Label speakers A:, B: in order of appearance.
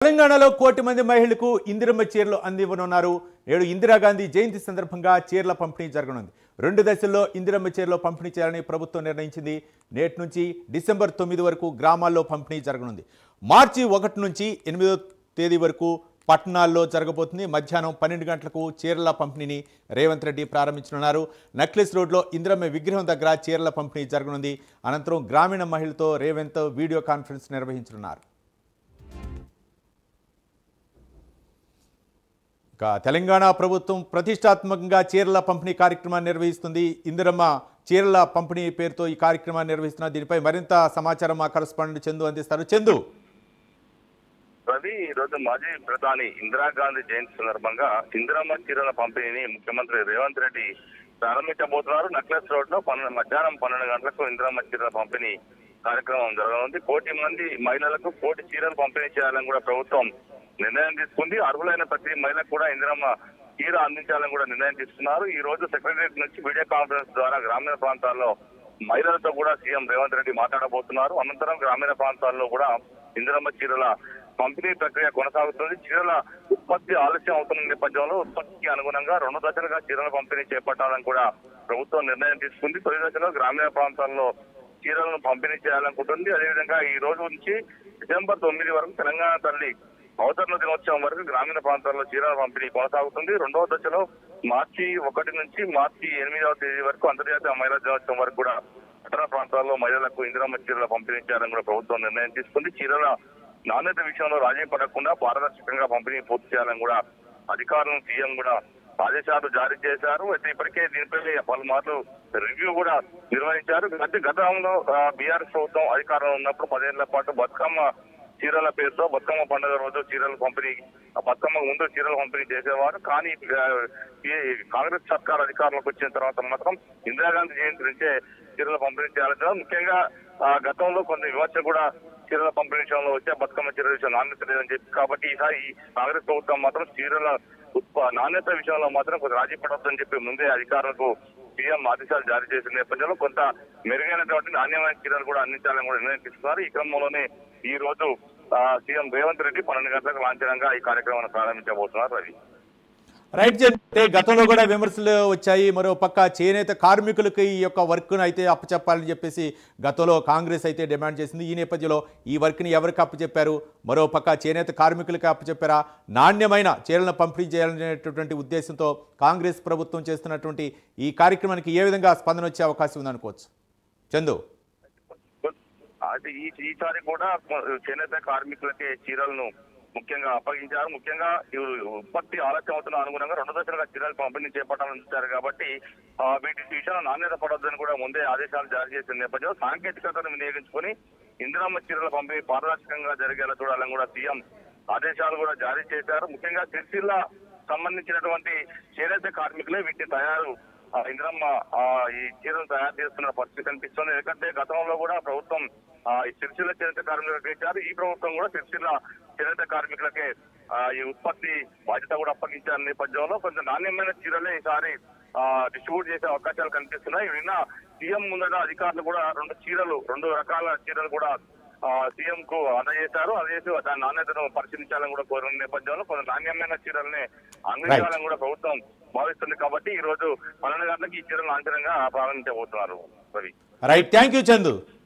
A: తెలంగాణలో కోటి మంది మహిళలకు ఇందిరమ్మ చీరలు అందివ్వనున్నారు. నేడు ఇందిరాగాంధీ జయంతి సందర్భంగా చీరల పంపిణీ జరగనుంది. 2 దశల్లో ఇందిరమ్మ చీరలు పంపిణీ చేయాలని ప్రభుత్వం నిర్ణయించింది. నేటి నుంచి డిసెంబర్ 9 వరకు గ్రామాల్లో పంపిణీ జరగనుంది. మార్చి 1 నుంచి 8వ తేదీ వరకు పట్టణాల్లో జరగబోతుంది. మధ్యాహ్నం 12 గంటలకు చీరల పంపిణీని రేవంత్ రెడ్డి ప్రారంభించనున్నారు. నక్లెస్ రోడ్లో ఇందిరమ్మ విగ్రహం దగ్గర చీరల పంపిణీ జరగనుంది. అనంతరం గ్రామీణ మహిళలతో రేవంత్ వీడియో కాన్ఫరెన్స్ నిర్వహించనున్నారు. తెలంగాణ ప్రభుత్వం ప్రతిష్టాత్మకంగా చీరల పంపిణీ కార్యక్రమాన్ని నిర్వహిస్తుంది. ఇందిరమ్మ చీరల పంపిణీ పేరుతో ఈ కార్యక్రమాన్ని నిర్వహిస్తున్నారు. దీనిపై మరింత సమాచారం మా కరెస్పాండెంట్ చందు అందిస్తారు. చందు,
B: రవి, ఈ రోజు మాజీ ప్రధాని ఇందిరాగాంధీ జయంతి సందర్భంగా ఇందిరమ్మ చీరల పంపిణీని ముఖ్యమంత్రి రేవంత్ రెడ్డి ప్రారంభించబోతున్నారు. నక్లెస్ రోడ్ లో మధ్యాహ్నం 12 గంటలకు ఇందిరమ్మ చీరల పంపిణీ కార్యక్రమం జరగనుంది. 1 కోటి మంది మహిళలకు 1 కోటి చీరలు పంపిణీ చేయాలని కూడా ప్రభుత్వం నిర్ణయం తీసుకుంది. అర్హులైన ప్రతి మహిళకు కూడా ఇందిరమ్మ చీర అందించాలని కూడా నిర్ణయం తీసుకున్నారు. ఈ రోజు సెక్రటరియట్ నుంచి వీడియో కాన్ఫరెన్స్ ద్వారా గ్రామీణ ప్రాంతాల్లో మహిళలతో కూడా సీఎం రేవంత్ రెడ్డి మాట్లాడబోతున్నారు. అనంతరం గ్రామీణ ప్రాంతాల్లో కూడా ఇందిరమ్మ చీరల పంపిణీ ప్రక్రియ కొనసాగుతుంది. చీరల ఉత్పత్తి ఆలస్యం అవుతున్న నేపథ్యంలో ఉత్పత్తికి అనుగుణంగా 2 దశలుగా చీరల పంపిణీ చేపట్టాలని కూడా ప్రభుత్వం నిర్ణయం తీసుకుంది. తొలి దశలో గ్రామీణ ప్రాంతాల్లో చీరలను పంపిణీ చేయాలనుకుంటుంది. అదేవిధంగా ఈ రోజు నుంచి డిసెంబర్ 9 వరకు తెలంగాణ తల్లి అవతరణ దినోత్సవం వరకు గ్రామీణ ప్రాంతాల్లో చీరల పంపిణీ కొనసాగుతుంది. 2వ దశలో మార్చి 1 నుంచి మార్చి 8వ తేదీ వరకు అంతర్జాతీయ మహిళా దినోత్సవం వరకు కూడా పట్టణ ప్రాంతాల్లో మహిళలకు ఇందిరమ్మ చీరల పంపిణీ చేయాలని కూడా ప్రభుత్వం నిర్ణయం తీసుకుంది. చీరల నాణ్యత విషయంలో రాజీ పడకుండా పారదర్శకంగా పంపిణీ పూర్తి చేయాలని కూడా అధికారులను సీఎం కూడా ఆదేశాలు జారీ చేశారు. అయితే ఇప్పటికే దీనిపై పలుమార్లు రివ్యూ కూడా నిర్వహించారు. గతంలో బీఆర్ఎస్ ప్రభుత్వం అధికారంలో ఉన్నప్పుడు 10 ఏళ్ల పాటు బతుకమ్మ చీరల పేరుతో బతుకమ్మ పండుగ రోజు చీరల పంపిణీ, బతుకమ్మ ముందు చీరల పంపిణీ చేసేవారు. కానీ కాంగ్రెస్ సర్కార్ అధికారంలోకి వచ్చిన తర్వాత మాత్రం ఇందిరాగాంధీ జయంతి నుంచే చీరల పంపిణీ చేయాలి. ముఖ్యంగా గతంలో కొన్ని విమర్శలు కూడా చీరల పంపిణీ విషయంలో వచ్చే బతుకమ్మ చీరల విషయం నాణ్యత లేదని చెప్పి, కాబట్టి ఈసారి కాంగ్రెస్ ప్రభుత్వం మాత్రం చీరల నాణ్యత విషయంలో మాత్రం కొంత రాజీ పడవద్దని చెప్పి ముందే అధికారులకు సీఎం ఆదేశాలు జారీ చేసిన నేపథ్యంలో కొంత మెరుగైనటువంటి నాణ్యమైన చీరలు కూడా అందించాలని కూడా నిర్ణయం తీసుకున్నారు. ఈ క్రమంలోనే ఈ రోజు సీఎం రేవంత్ రెడ్డి 12 గంటలకు లాంఛనంగా ఈ కార్యక్రమాన్ని ప్రారంభించబోతున్నారు. రవి,
A: రైట్. అంటే గతంలో కూడా విమర్శలు వచ్చాయి. మరో పక్క చేనేత కార్మికులకు ఈ యొక్క వర్క్ను అయితే అప్పచెప్పాలని చెప్పేసి గతంలో కాంగ్రెస్ అయితే డిమాండ్ చేసింది. ఈ నేపథ్యంలో ఈ వర్క్ని ఎవరికి అప్పచెప్పారు? మరో పక్క చేనేత కార్మికులకి అప్పచెప్పారా? నాణ్యమైన చీరలను పంపిణీ చేయాలనేటటువంటి ఉద్దేశంతో కాంగ్రెస్ ప్రభుత్వం చేస్తున్నటువంటి ఈ కార్యక్రమానికి ఏ విధంగా స్పందన వచ్చే అవకాశం ఉందనుకోవచ్చు చందు?
B: అయితే ఈసారి కూడా చేనేత కార్మికులకే చీరలను ముఖ్యంగా అప్పగించారు. ముఖ్యంగా ఉత్పత్తి ఆలస్యం అవుతున్న అనుగుణంగా 2 దశలుగా చీరలు పంపిణీ చేపట్టాలని ఇచ్చారు. కాబట్టి వీటి విషయంలో నాణ్యత పడొద్దని కూడా ముందే ఆదేశాలు జారీ చేసిన నేపథ్యంలో సాంకేతికతను వినియోగించుకొని ఇందిరమ్మ చీరల పంపిణీ పారదర్శకంగా జరిగేలా చూడాలని కూడా సీఎం ఆదేశాలు కూడా జారీ చేశారు. ముఖ్యంగా సిరిసిల్ల సంబంధించినటువంటి చేనేత కార్మికులే వీటిని ఇందిరమ్మ ఈ చీరలు తయారు చేస్తున్న పరిస్థితి కనిపిస్తుంది. ఎందుకంటే గతంలో కూడా ప్రభుత్వం ఈ సిరిసిల్ల చేనేత కార్మికులకు ఇచ్చారు. ఈ ప్రభుత్వం కూడా సిరిసిల్ల చేనేత కార్మికులకే ఈ ఉత్పత్తి బాధ్యత కూడా అప్పగించారు. నేపథ్యంలో కొంచెం నాణ్యమైన చీరలే ఈసారి డిస్ట్రిబ్యూట్ చేసే అవకాశాలు కనిపిస్తున్నాయి. నిన్న సీఎం ముందర అధికారులు కూడా 2 రకాల చీరలు కూడా సీఎం కు అందజేశారు. అందజేసి దాని నాణ్యతను పరిశీలించాలని కూడా కోరిన నేపథ్యంలో కొంత నాణ్యమైన చీరల్ని అందించాలని కూడా ప్రభుత్వం భావిస్తుంది. కాబట్టి ఈ రోజు 12 గంటలకు ఈ చీరలు లాంఛనంగా ప్రారంభించబోతున్నారు. Ravi,
A: right. Thank you Chandu.